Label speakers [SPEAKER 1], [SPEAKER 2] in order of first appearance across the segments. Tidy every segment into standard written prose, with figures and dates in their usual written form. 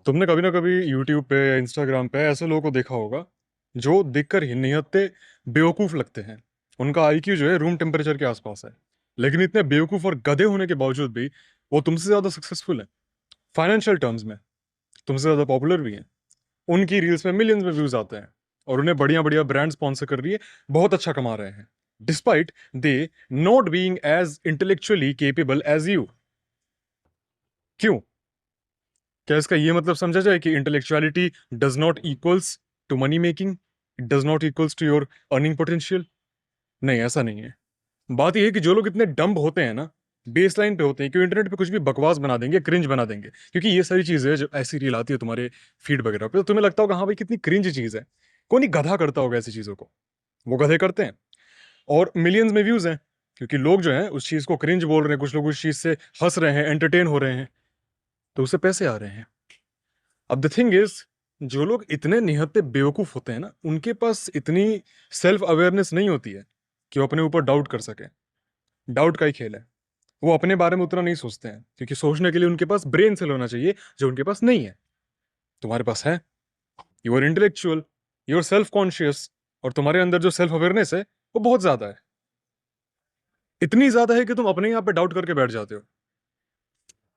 [SPEAKER 1] तुमने कभी ना कभी यूट्यूब पे या इंस्टाग्राम पे ऐसे लोगों को देखा होगा जो देखकर ही निहत्ते बेवकूफ लगते हैं। उनका आईक्यू जो है रूम टेम्परेचर के आसपास है, लेकिन इतने बेवकूफ और गधे होने के बावजूद भी वो तुमसे ज्यादा सक्सेसफुल है फाइनेंशियल टर्म्स में, तुमसे ज्यादा पॉपुलर भी हैं। उनकी रील्स में मिलियंस में व्यूज आते हैं और उन्हें बढ़िया बढ़िया ब्रांड स्पॉन्सर कर रही है, बहुत अच्छा कमा रहे हैं despite the not being as intellectually capable as you. क्यों? क्या इसका ये मतलब समझा जाए कि intellectuality does not equals to money making, it does not equals to your earning potential? नहीं, ऐसा नहीं है। बात यह है कि जो लोग इतने डम्ब होते हैं ना, बेस लाइन पे होते हैं कि वो इंटरनेट पे कुछ भी बकवास बना देंगे, क्रिंज बना देंगे, क्योंकि ये सारी चीजें जब ऐसी रील आती है तुम्हारे फीड वगैरह पे तो तुम्हें लगता होगा हाँ भाई कितनी क्रिंज चीज है। कौन ही गधा करता होगा ऐसी चीजों को? वो गधे करते हैं और मिलियंस में व्यूज हैं, क्योंकि लोग जो हैं उस चीज को क्रिंज बोल रहे हैं, कुछ लोग उस चीज से हंस रहे हैं, एंटरटेन हो रहे हैं, तो उससे पैसे आ रहे हैं। अब द थिंग इज, जो लोग इतने निहत्ते बेवकूफ होते हैं ना, उनके पास इतनी सेल्फ अवेयरनेस नहीं होती है कि वो अपने ऊपर डाउट कर सके। डाउट का ही खेल है। वो अपने बारे में उतना नहीं सोचते हैं, क्योंकि सोचने के लिए उनके पास ब्रेन सेल होना चाहिए, जो उनके पास नहीं है। तुम्हारे पास है। You are intellectual, you are self conscious, और तुम्हारे अंदर जो सेल्फ अवेयरनेस है वो बहुत ज्यादा है। इतनी ज्यादा है कि तुम अपने ही आप पे डाउट करके बैठ जाते हो।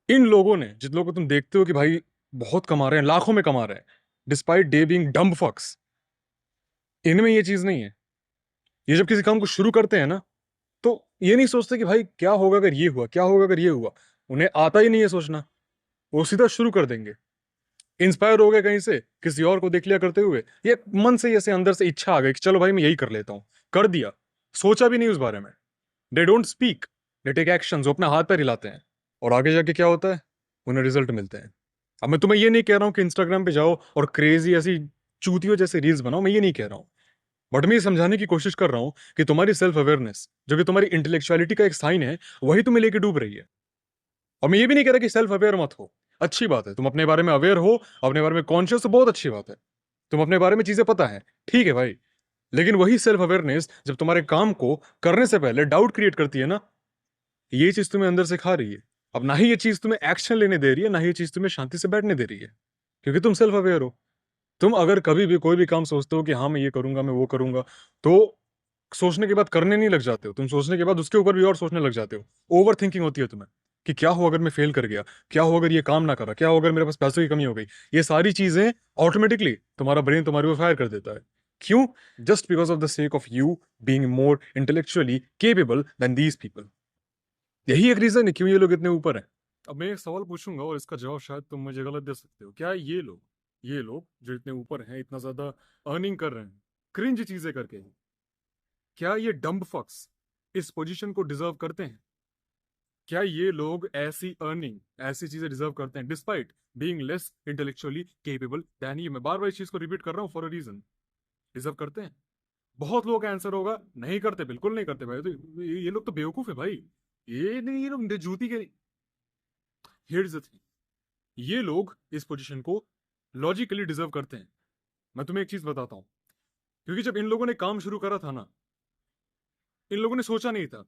[SPEAKER 1] इन लोगों ने, जिन लोगों को तुम देखते हो कि भाई बहुत कमा रहे हैं, लाखों में कमा रहे हैं, डिस्पाइट डे बीइंग डम्ब फक्स, इनमें ये चीज नहीं है। ये जब किसी काम को शुरू करते हैं ना, तो ये नहीं सोचते कि भाई क्या होगा अगर ये हुआ, क्या होगा अगर ये हुआ। उन्हें आता ही नहीं है सोचना। वो सीधा शुरू कर देंगे। इंस्पायर हो गए कहीं से, किसी और को देख लिया करते हुए, ये मन से ऐसे अंदर से इच्छा आ गई कि चलो भाई मैं यही कर लेता हूं। कर दिया। सोचा भी नहीं उस बारे में। They don't speak, they take action. वो अपना हाथ पैर हिलाते हैं और आगे जाके क्या होता है, उन्हें रिजल्ट मिलते हैं। अब मैं तुम्हें ये नहीं कह रहा हूं कि इंस्टाग्राम पे जाओ और क्रेजी ऐसी चूतियों जैसे रील्स बनाओ, मैं ये नहीं कह रहा हूं। बट मैं ये समझाने की कोशिश कर रहा हूं कि तुम्हारी सेल्फ अवेयरनेस, जो कि तुम्हारी इंटेलेक्चुअलिटी का एक साइन है, वही तुम्हें लेके डूब रही है। और मैं ये भी नहीं कह रहा कि सेल्फ अवेयर मत हो। अच्छी बात है, तुम अपने बारे में अवेयर हो, अपने बारे में कॉन्शियस हो, बहुत अच्छी बात है। तुम अपने बारे में चीजें पता है, ठीक है भाई। लेकिन वही सेल्फ अवेयरनेस जब तुम्हारे काम को करने से पहले डाउट क्रिएट करती है ना, ये चीज तुम्हें अंदर से खा रही है। अब ना ही ये चीज तुम्हें एक्शन लेने दे रही है, ना ही ये चीज तुम्हें शांति से बैठने दे रही है, क्योंकि तुम सेल्फ अवेयर हो। तुम अगर कभी भी कोई भी काम सोचते हो कि हाँ मैं ये करूंगा, मैं वो करूंगा, तो सोचने के बाद करने नहीं लग जाते हो। तुम सोचने के बाद उसके ऊपर भी और सोचने लग जाते हो। ओवर थिंकिंग होती है तुम्हें कि क्या हो अगर मैं फेल कर गया, क्या हो अगर ये काम ना करा, क्या हो अगर मेरे पास पैसों की कमी हो गई। ये सारी चीजें ऑटोमेटिकली तुम्हारा ब्रेन तुम्हारे ऊपर फायर कर देता है। क्यों? Just because of the sake of you being more intellectually capable than these people. यही एक रीजन है क्यों ये लोग इतने ऊपर हैं। अब मैं एक सवाल पूछूंगा और इसका जवाब शायद तुम मुझे गलत दे सकते हो। क्या ये लोग जो इतने ऊपर हैं, इतना ज्यादा अर्निंग कर रहे हैं क्रिंज चीजें करके, क्या ये डम्ब फक्स इस पोजीशन को डिजर्व करते हैं? क्या ये लोग ऐसी अर्निंग, ऐसी चीजें डिजर्व करते हैं despite being less intellectually capable than you? मैं बार बार इस चीज को रिपीट कर रहा हूं फॉर अ रीजन। डिजर्व करते हैं? बहुत लोगों का आंसर होगा नहीं करते, बिल्कुल नहीं करते भाई। तो ये लोग तो बेवकूफ है भाई। ये नहीं, ये लोग जूती के। हियर इज द थिंग, ये लोग इस पोजीशन को लॉजिकली डिजर्व करते हैं। मैं तुम्हें एक चीज बताता हूं। क्योंकि जब इन लोगों ने काम शुरू करा था ना, इन लोगों ने सोचा नहीं था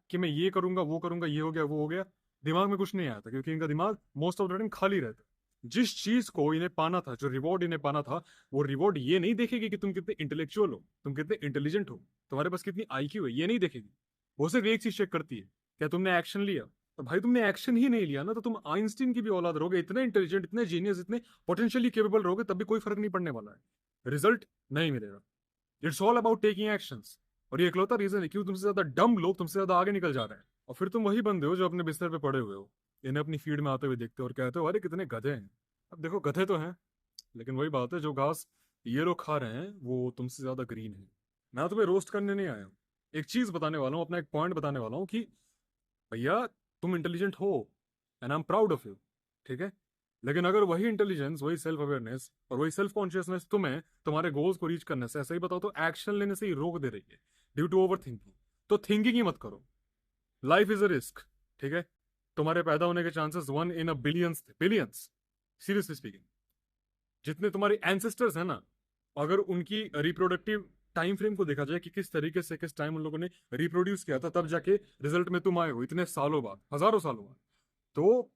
[SPEAKER 1] कि मैं ये करूंगा, वो करूंगा, ये हो गया, वो हो गया। दिमाग में कुछ नहीं आया था, क्योंकि इनका दिमाग मोस्ट ऑफ द टाइम खाली रहता। जिस चीज को इन्हें पाना था, जो रिवॉर्ड इन्हें पाना था, वो रिवॉर्ड ये नहीं देखेगी कि तुम कितने इंटेलेक्चुअल हो, तुम कितने इंटेलिजेंट हो, तुम्हारे पास कितनी आईक्यू है, ये नहीं देखेगी। वो सिर्फ एक चीज चेक करती है, क्या तुमने एक्शन लिया। तो भाई तुमने एक्शन ही नहीं लिया ना, तो तुम आइंस्टीन की भी औलाद रहोगे, इतने इंटेलिजेंट, इतने जीनियस, इतने पोटेंशियली केपेबल रहोगे, तब भी कोई फर्क नहीं पड़ने वाला है। रिजल्ट नहीं मिलेगा। It's all about taking actions. और ये इकलौता रीजन है क्यों तुमसे ज्यादा डम लोग तुमसे ज्यादा आगे निकल जा रहे हैं। और फिर तुम वही बंदे हो जो अपने बिस्तर पे पड़े हुए हो, इन्हें अपनी फीड में आते हुए देखते हो और कहते हो अरे कितने गधे हैं। अब देखो गधे तो हैं, लेकिन वही बात है, जो घास ये लोग खा रहे हैं वो तुमसे ज्यादा ग्रीन है। मैं तुम्हें रोस्ट करने नहीं आया हूँ। एक चीज बताने वाला हूँ, अपना एक पॉइंट बताने वाला हूँ कि भैया तुम इंटेलिजेंट हो and I am proud of you, ठीक है। लेकिन अगर वही इंटेलिजेंस, वही सेल्फ अवेयरनेस और वही सेल्फ कॉन्शियसनेस तुम्हें तुम्हारे गोल्स को रीच करने से, ऐसा ही बताओ, तो एक्शन लेने से ही रोक दे रही है ड्यू टू ओवर थिंकिंग, तो थिंकिंग ही मत करो। लाइफ इज अ रिस्क, ठीक है। तुम्हारे पैदा होने के चांसेस 1 in a billions थे, बिलियंस। सीरियसली स्पीकिंग, जितने तुम्हारे एंसेस्टर्स हैं ना, अगर उनकी रिप्रोडक्टिव टाइम फ्रेम को देखा जाए कि किस तरीके से, किस टाइम उन लोगों ने रिप्रोड्यूस किया था, तब जाके रिजल्ट में तुम आए हो इतने सालों बाद, हजारों सालों बाद। तो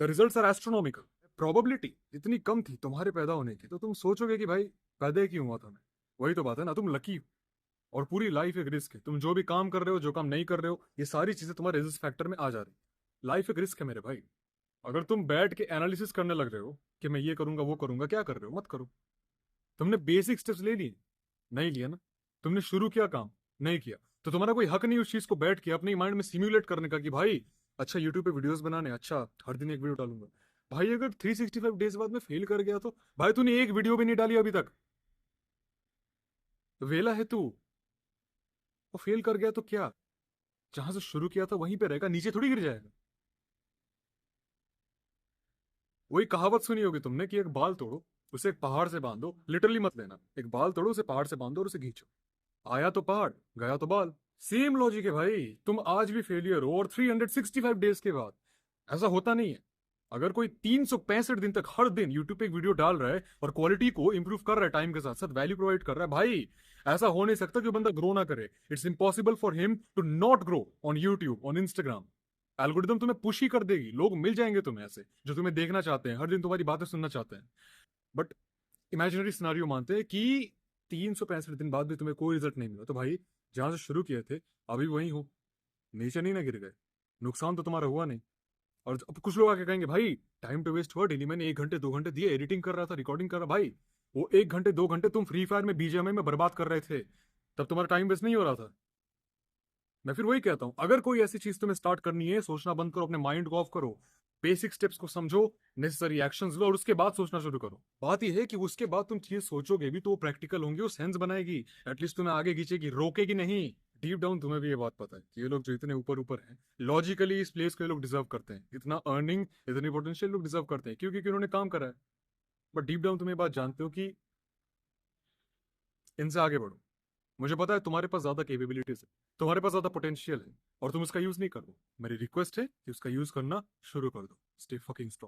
[SPEAKER 1] the results are astronomical. Probability इतनी कम थी तुम्हारे पैदा होने की, तो तुम सोचोगे कि भाई पैदा ही क्यों हुआ था मैं। वही तो बात है ना, तुम लकी हो। और पूरी लाइफ एक रिस्क है, तुम जो भी काम कर रहे हो, जो काम नहीं कर रहे हो, ये सारी चीजें तुम्हारे रिस्क फैक्टर में आ जा रही। लाइफ एक रिस्क है मेरे भाई। अगर तुम बैठ के एनालिसिस करने लग रहे हो कि मैं ये करूंगा वो करूंगा, क्या कर रहे हो? मत करो। तुमने बेसिक स्टेप्स ले लिए? नहीं लिया ना। तुमने शुरू किया काम? नहीं किया। तो तुम्हारा कोई हक नहीं उस चीज को बैठ के अपने माइंड में सिम्युलेट करने का कि भाई अच्छा यूट्यूब पे वीडियोस बनाने, अच्छा हर दिन एक वीडियो डालूंगा। भाई अगर 365 डेज बाद में फेल कर गया तो भाई तूने एक वीडियो भी नहीं डाली अभी तक, तो वेला है तू। वो फेल कर गया तो क्या, जहां से शुरू किया था वहीं पे रहेगा, नीचे थोड़ी गिर जाएगा। वही कहावत सुनी होगी तुमने कि एक बाल तोड़ो उसे एक पहाड़ से बांधो, लिटरली मत लेना। एक बाल तोड़ो उसे पहाड़ से बांधो और उसे खींचो। आया तो पहाड़, गया तो बाल। सेम लॉजिक है भाई। तुम आज भी फेलियर हो और 365 डेज के बाद। ऐसा होता नहीं है। अगर कोई 365 दिन तक हर दिन यूट्यूब पे एक वीडियो डाल रहा है और क्वालिटी को इंप्रूव कर रहा है, टाइम के साथ साथ वैल्यू प्रोवाइड कर रहा है, भाई ऐसा हो नहीं सकता कि बंदा ग्रो ना करे। It's impossible for him to not grow on YouTube, on Instagram. Algorithm तुम्हें पुश ही कर देगी, लोग मिल जाएंगे तुम्हें ऐसे जो तुम्हें देखना चाहते हैं, हर दिन तुम्हारी बातें सुनना चाहते हैं। बट इमेजिनरी सिनारियो मानते हैं कि 365 दिन बाद भी तुम्हें कोई रिजल्ट नहीं मिला, तो भाई जहां से शुरू किए थे अभी वहीं हो, नीचे नहीं ना गिर गए। नुकसान तो तुम्हारा हुआ नहीं। और अब कुछ लोग आके कहेंगे भाई टाइम तो वेस्ट हुआ, डेली मैंने 1 घंटे 2 घंटे दिए, एडिटिंग कर रहा था, रिकॉर्डिंग कर रहा। भाई वो 1 घंटे 2 घंटे तुम फ्री फायर में बीजीएमआई में बर्बाद कर रहे थे, तब तुम्हारा टाइम वेस्ट नहीं हो रहा था। मैं फिर वही कहता हूं, अगर कोई ऐसी चीज तुम्हें स्टार्ट करनी है, सोचना बंद करो, अपने माइंड को ऑफ करो, बेसिक स्टेप्स को समझो, नेसेसरी एक्शंस लो और उसके बाद सोचना शुरू करो। बात यह है कि उसके बाद तुम चीज सोचोगे भी तो वो प्रैक्टिकल होंगी, वो सेंस बनाएगी, एटलीस्ट तुम्हें आगे खींचेगी, रोकेगी नहीं। डीप डाउन तुम्हें भी ये बात पता है कि ये लोग जो इतने ऊपर ऊपर हैं, लॉजिकली इस प्लेस को ये लोग डिजर्व करते हैं, इतना अर्निंग, इतनी पोटेंशियल लोग डिजर्व करते हैं क्योंकि उन्होंने काम करा है। बट डीप डाउन तुम ये बात जानते हो कि इनसे आगे बढ़ो। मुझे पता है तुम्हारे पास ज्यादा कैपेबिलिटीज है, तुम्हारे पास ज्यादा पोटेंशियल है और तुम उसका यूज नहीं कर रहे हो। मेरी रिक्वेस्ट है कि उसका यूज करना शुरू कर दो। Stay fucking strong.